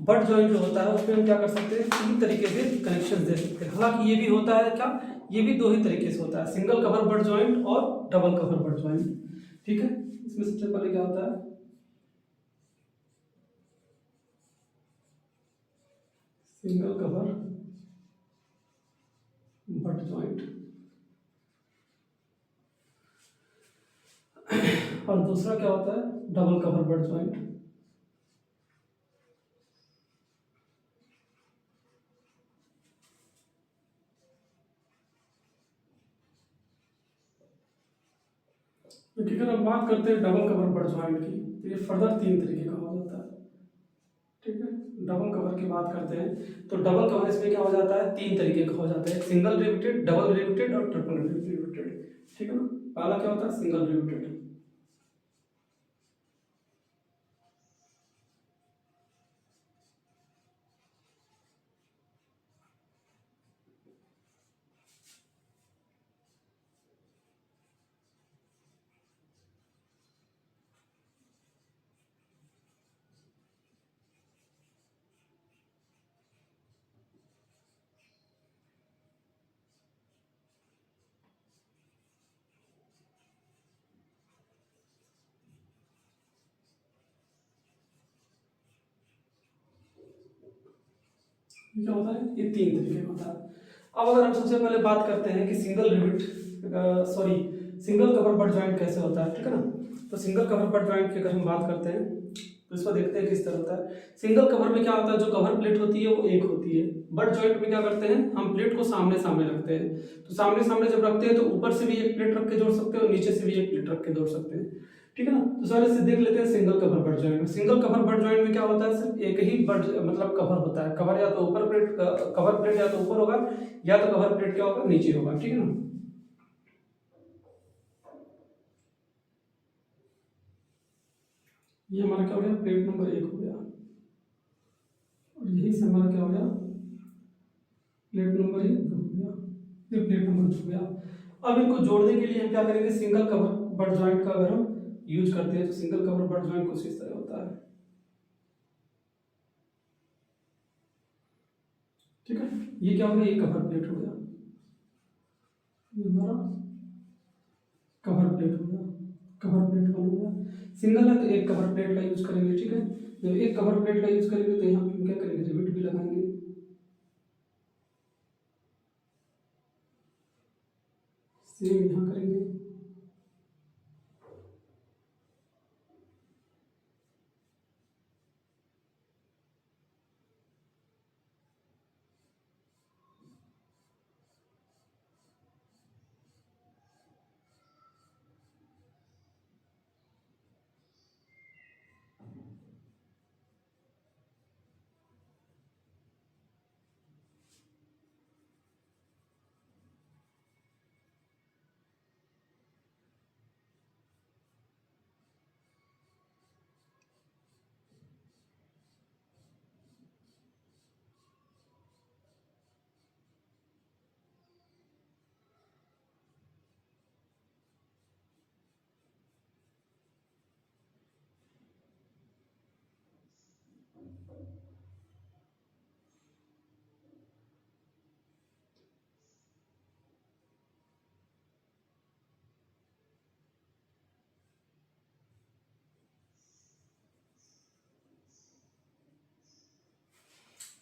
बट जॉइंट जो होता है उसमें हम क्या कर सकते हैं, तीन तरीके से कनेक्शन दे सकते हैं। हालांकि ये भी होता है क्या, ये भी दो ही तरीके से होता है, सिंगल कवर बट जॉइंट और डबल कवर बट जॉइंट, ठीक है। इसमें सबसे पहले क्या होता है, सिंगल कवर बट जॉइंट, और दूसरा क्या होता है, डबल कवर बट जॉइंट। क्योंकि अगर हम बात करते हैं डबल कवर बट जॉइंट की तो ये फर्दर तीन तरीके का हो जाता है, ठीक है। डबल कवर की बात करते हैं तो डबल कवर इसमें क्या हो जाता है, तीन तरीके का हो जाता है, सिंगल रिवेटेड, डबल रिवेटेड और ट्रिपल रिवेटेड, ठीक है ना। पहला क्या होता है, सिंगल रिवेटेड, क्या होता है, ये तीन तरीके का होता है। अब अगर हम सबसे पहले बात करते हैं कि single rivet, sorry single cover butt joint कैसे होता है, ठीक है ना। तो सिंगल कवर बट जॉइंट की अगर हम बात करते हैं तो इसको देखते हैं किस तरह होता है। सिंगल कवर में क्या होता है, जो कवर प्लेट होती है वो एक होती है। बट जॉइंट में क्या करते हैं, हम प्लेट को सामने सामने रखते हैं। तो सामने सामने जब रखते हैं तो ऊपर से भी एक प्लेट रख के जोड़ सकते हैं और नीचे से भी एक प्लेट रख के जोड़ सकते हैं, ठीक है ना। तो सारे से देख लेते हैं सिंगल कवर बट जॉइंट में। सिंगल कवर बट जॉइंट में क्या होता है, सिर्फ एक ही बट मतलब कवर होता है। कवर या तो ऊपर प्लेट, कवर प्लेट या तो ऊपर होगा या तो कवर प्लेट क्या होगा, नीचे होगा, ठीक है ना। ये हमारा क्या हो गया, प्लेट नंबर एक हो गया, और यही से हमारा क्या हो गया, प्लेट नंबर एक दो हो गया। ये प्लेट नंबर 2 हो गया। अब इनको जोड़ने के लिए हम क्या करेंगे, सिंगल कवर बट जॉइंट का अगर हम यूज करते हैं तो सिंगल कवर बट जॉइंट कुछ इस तरह होता है, ठीक है। ये क्या हो गया, ये कवर प्लेट हो गया, ये हमारा कवर प्लेट हो गया, कवर प्लेट बन गया। सिंगल है तो एक कवर प्लेट का यूज करेंगे, ठीक है। जब एक कवर प्लेट का यूज करेंगे तो यहाँ पे हम क्या करेंगे, रिवेट भी लगाएंगे, सेम यहाँ करेंगे।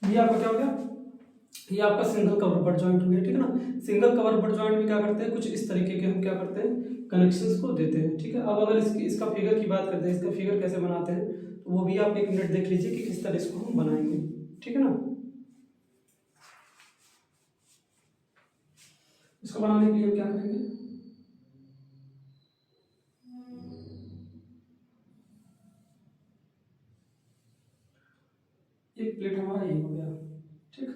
ये आपका क्या हो गया, ये आपका सिंगल कवर बट जॉइंट हो गया, ठीक है ना। सिंगल कवर बट जॉइंट में क्या करते हैं, कुछ इस तरीके के हम क्या करते हैं, कनेक्शंस को देते हैं, ठीक है। अब अगर इसका फिगर की बात करते हैं, इसका फिगर कैसे बनाते हैं, तो वो भी आप 1 मिनट देख लीजिए कि किस तरह इसको हम बनाएंगे, ठीक है ना। इसको बनाने के लिए हम क्या करेंगे, एक प्लेट हमारा ये हो गया, ठीक,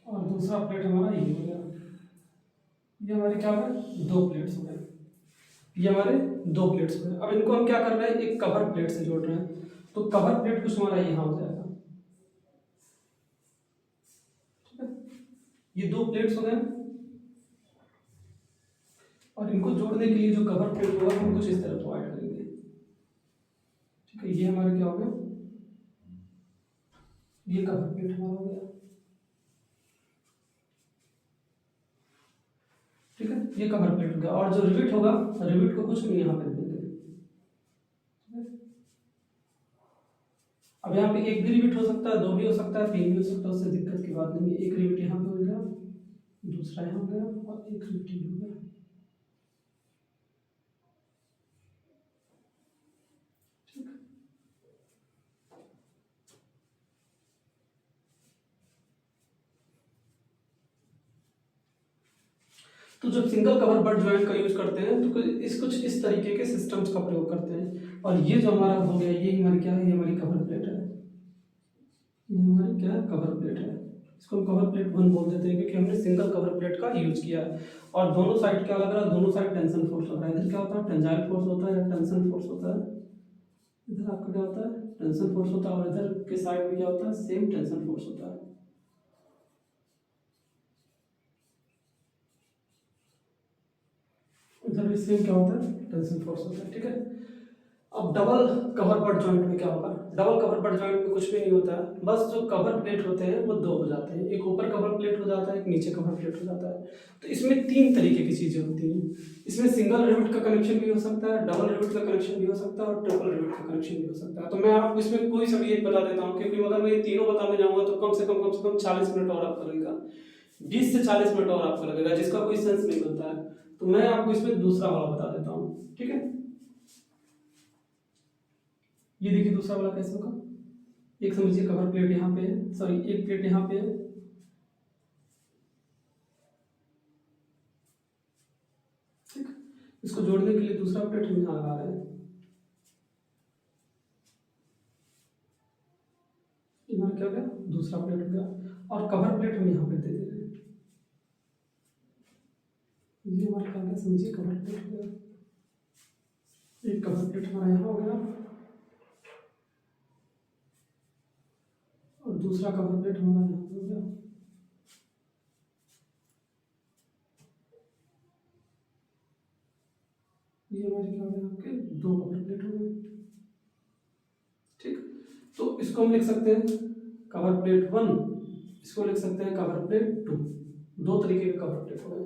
और दूसरा प्लेट हमारा ये हो गया। ये हमारे क्या हो गए, 2 प्लेट्स हो गए, ये हमारे 2 प्लेट्स हो गए। अब इनको हम क्या कर रहे हैं, एक कवर प्लेट से जोड़ रहे हैं, तो कवर प्लेट कुछ हमारा यहाँ हो जाएगा, ठीक है। ये 2 प्लेट्स हो गए, और इनको जोड़ने के लिए जो कवर प्लेट होगा हम कुछ इस तरह प्रोवाइड करेंगे, ठीक है। ये हमारा क्या हो गया, ये कवर प्लेट हमारा हो गया, ठीक है। ये कवर प्लेट हो गया, और जो रिविट होगा, रिविट को कुछ नहीं यहाँ पे देंगे, ठीक है। अब यहाँ पे एक भी रिविट हो सकता है, 2 भी हो सकता है, 3 भी हो सकता है, उससे दिक्कत की बात नहीं है। एक रिविट यहाँ पे हो गया, दूसरा यहाँ हो गया, और एक रिविट ही हो गया, ठीक। तो जब सिंगल कवर बट जॉइंट का यूज करते हैं तो कुछ इस तरीके के सिस्टम्स का प्रयोग करते हैं। और ये जो हमारा हो गया, ये हमारी क्या है, ये हमारी कवर प्लेट है, ये हमारी क्या है, कवर प्लेट है। इसको हम कवर प्लेट 1 बोल देते हैं क्योंकि हमने सिंगल कवर प्लेट का यूज किया है। और दोनों साइड क्या लग रहा है, दोनों साइड टेंशन फोर्स लग रहा है। इधर क्या होता है, टेंजाइल फोर्स होता है या टेंशन फोर्स होता है, इधर आपका क्या होता है, टेंशन फोर्स होता है, और इधर के साइड में क्या होता है, सेम टेंशन फोर्स होता है, इधर भी सेम क्या होता है, टेंशन फोर्स होता है, ठीक है। अब डबल कवर बट जॉइंट में क्या होगा, डबल कवर बट जॉइंट में कुछ भी नहीं होता है, बस जो कवर प्लेट होते हैं वो 2 हो जाते हैं, एक ऊपर कवर प्लेट हो जाता है, एक नीचे कवर प्लेट हो जाता है। तो इसमें 3 तरीके की चीजें होती हैं। इसमें सिंगल रिविट का कनेक्शन भी हो सकता है, डबल रिविट का कनेक्शन भी हो सकता है, और ट्रिपल रिविट का कनेक्शन भी हो सकता है। तो मैं आपको इसमें कोई सा भी एक बता देता हूँ, क्योंकि अगर मैं ये तीनों बताने जाऊंगा तो कम से कम 40 मिनट और आपका लगेगा, 20 से 40 मिनट और आपको लगेगा, जिसका कोई सेंस नहीं बनता है। तो मैं आपको इसमें दूसरा वाला बता देता हूँ, ठीक है। ये देखिए दूसरा वाला कैसे होगा, एक समझिए कवर प्लेट यहाँ पे है, सॉरी एक प्लेट यहाँ पे है, ठीक। इसको जोड़ने के लिए दूसरा प्लेट हम यहाँ लगा रहे हैं, यहाँ क्या हो गया, दूसरा प्लेट हो गया, और कवर प्लेट हम यहाँ पे दे दे रहे हैं। ये हमारा क्या, समझिए कवर प्लेट हो गया, एक कवर प्लेट हमारा यहाँ हो गया, और दूसरा कवर प्लेट हमारा यहाँ हो गया, ये हमारे क्या हो गए आपके 2 कवर प्लेट हो गए। ठीक, तो इसको हम लिख सकते हैं कवर प्लेट 1, इसको लिख सकते हैं कवर प्लेट 2। 2 तरीके के कवर प्लेट हो गए।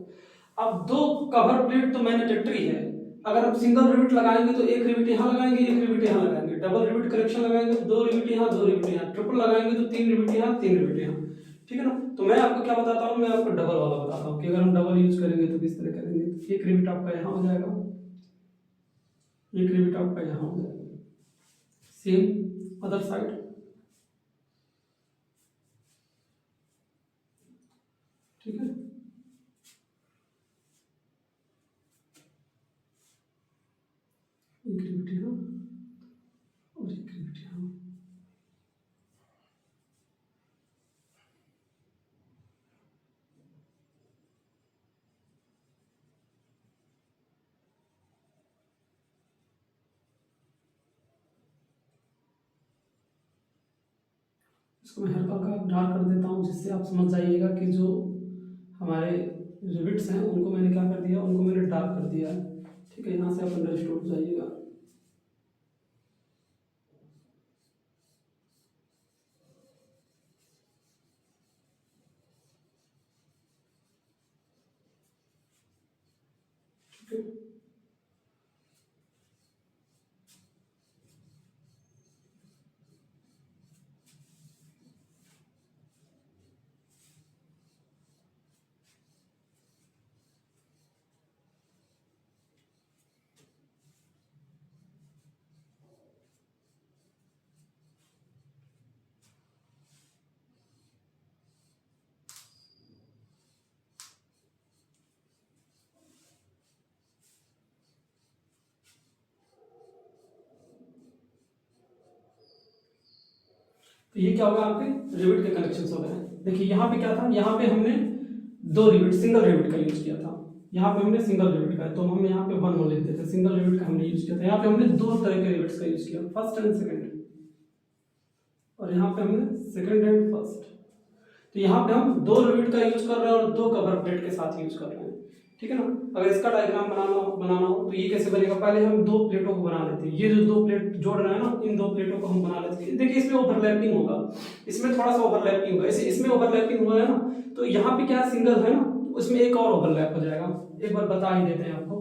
अब 2 कवर प्लेट तो मैंडेटरी है। अगर हम सिंगल रिविट लगाएंगे तो एक रिविट यहाँ लगाएंगे, एक रिविट यहाँ लगाएंगे। डबल रिविट कनेक्शन लगाएंगे तो 2 रिविट यहाँ, 2 रिविट यहाँ। ट्रिपल लगाएंगे तो 3 रिविट यहाँ, 3 रिविट यहाँ। ठीक है ना। तो मैं आपको क्या बताता हूँ, मैं आपको डबल वाला बताता हूँ कि अगर हम डबल यूज करेंगे तो किस तरह करेंगे। तो एक रिविट आपका यहाँ हो जाएगा, एक रिविट आपका यहाँ हो जाएगा, सेम अदर साइड। ठीक है, एक रिविट यहाँ और एक रिविट यहाँ। इसको मैं हल्का हल्का डार्क कर देता हूँ जिससे आप समझ जाइएगा कि जो हमारे रिविट्स हैं उनको मैंने क्या कर दिया, उनको मैंने डार्क कर दिया है। ठीक है, यहाँ से आप अंडरस्टूड हो जाइएगा। ठीक है, तो ये क्या होगा, आपके रिविट के कनेक्शन हो गए हैं। देखिए यहाँ पे क्या था, यहाँ पे हमने 2 रिविट सिंगल रिविट का यूज किया था। यहाँ पे हमने सिंगल रिविट का, तो हम यहाँ पे 1 लिख देते थे। सिंगल रिविट का हमने यूज किया था। यहाँ पे हमने 2 तरह के रिविट्स का यूज किया, फर्स्ट एंड सेकंड, और यहाँ पे हमने सेकंड एंड फर्स्ट। तो यहाँ पे हम 2 रिविट का यूज कर रहे हैं और 2 कवर प्लेट के साथ यूज कर रहे हैं। ठीक है ना। अगर इसका डायग्राम बनाना हो तो ये कैसे बनेगा, पहले हम 2 प्लेटों को बना लेते हैं। ये जो 2 प्लेट जोड़ रहे हैं ना, इन 2 प्लेटों को हम बना लेते हैं। देखिए इसमें ओवरलैपिंग होगा, इसमें थोड़ा सा ओवरलैपिंग होगा। इसमें ओवरलैपिंग हुआ है ना, तो यहाँ पे क्या सिंगल है ना, उसमें एक और ओवरलैप हो जाएगा। एक बार बता ही देते हैं आपको।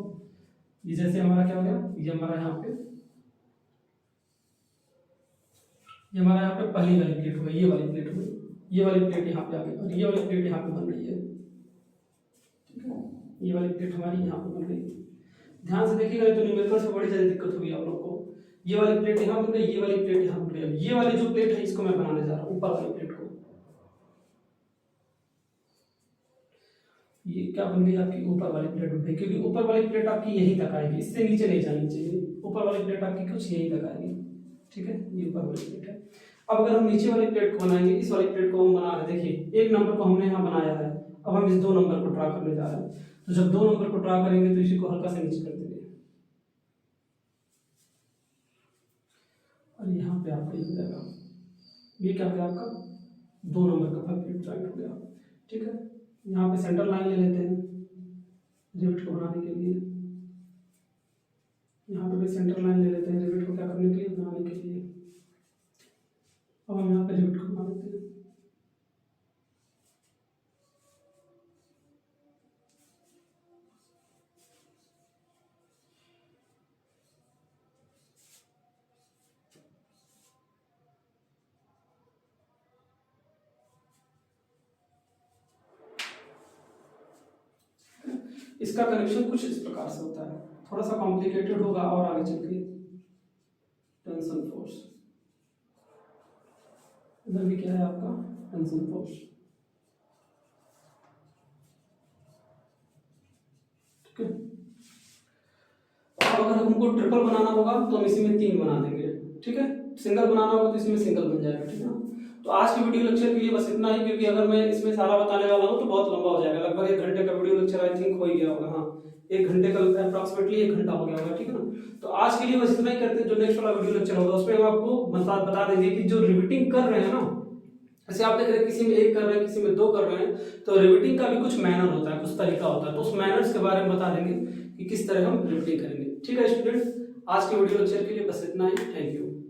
ये जैसे हमारा क्या हो गया, ये हमारा यहाँ पे, ये हमारा यहाँ पे पहली वाली प्लेट हो गई, ये वाली प्लेट हो गई, ये वाली प्लेट यहाँ पे आ गई और ये वाली प्लेट यहाँ पे बन रही है। ठीक है, ये वाली प्लेट हमारी यहाँ पे बन रही है। ध्यान से देखिएगा तो न्यूमेरिकल से बड़ी ज्यादा दिक्कत होगी आप लोग को। ये वाली प्लेट यहाँ बन गई, ये वाली प्लेट यहाँ बन गई। ये वाली जो प्लेट है इसको मैं बनाने जा रहा हूँ, ऊपर वाली प्लेट को। ये क्या बन गई आपकी, ऊपर वाली प्लेट बन गई, क्योंकि ऊपर वाली प्लेट आपकी यहीं तक आएगी, इससे नीचे नहीं जानी चाहिए। ऊपर वाली प्लेट आपकी कुछ यहीं तक आएगी। ठीक है, ये ऊपर वाली प्लेट है। अब अगर हम नीचे वाली प्लेट को बनाएंगे, इस वाली प्लेट को हम बना रहे, देखिए 1 नंबर को हमने यहाँ बनाया है। अब हम इस 2 नंबर को ड्रा करने जा रहे हैं। तो जब 2 नंबर को ड्रा करेंगे तो इसी को हल्का से नीचे कर देंगे और यहाँ पे आपका ये हो जाएगा। ये क्या हो गया आपका, 2 नंबर का प्लेट ज्वाइंट हो गया। ठीक है, यहाँ पे सेंटर लाइन ले लेते हैं रिविट को बनाने के लिए। यहाँ पे भी सेंटर लाइन ले लेते हैं रिविट को क्या करने के लिए, बनाने के लिए। अब हम यहाँ पे रिविट को बना लेते हैं। इसका कनेक्शन कुछ इस प्रकार से होता है, थोड़ा सा कॉम्प्लिकेटेड होगा और आगे चल के। टेंशन फोर्स, इधर भी क्या है आपका, टेंशन फोर्स। ठीक है, अब अगर हमको ट्रिपल बनाना होगा तो हम इसी में 3 बना देंगे। ठीक है, सिंगल बनाना होगा तो इसमें सिंगल बन जाएगा। ठीक है ना। तो आज की वीडियो लेक्चर के लिए बस इतना ही, क्योंकि अगर मैं इसमें सारा बताने वाला हूँ तो बहुत लंबा हो जाएगा। लगभग 1 घंटे का वीडियो लेक्चर आई थिंक हो ही गया होगा। हाँ, 1 घंटे का अप्रॉक्सीमेटली 1 घंटा हो गया होगा। ठीक है ना। तो आज के लिए बस इतना ही करते हैं। जो नेक्स्ट वाला वीडियो लेक्चर होगा उसमें हम आपको बता देंगे कि जो रिविटिंग कर रहे हैं ना, जैसे आप देख रहे हैं किसी में एक कर रहे हैं, किसी में दो कर रहे हैं, तो रिपीटिंग का भी कुछ मैनर होता है, कुछ तरीका होता है, तो उस मैनर्स के बारे में बता देंगे कि किस तरह हम रिपीटिंग करेंगे। ठीक है स्टूडेंट, आज के वीडियो लेक्चर के लिए बस इतना ही। Thank you.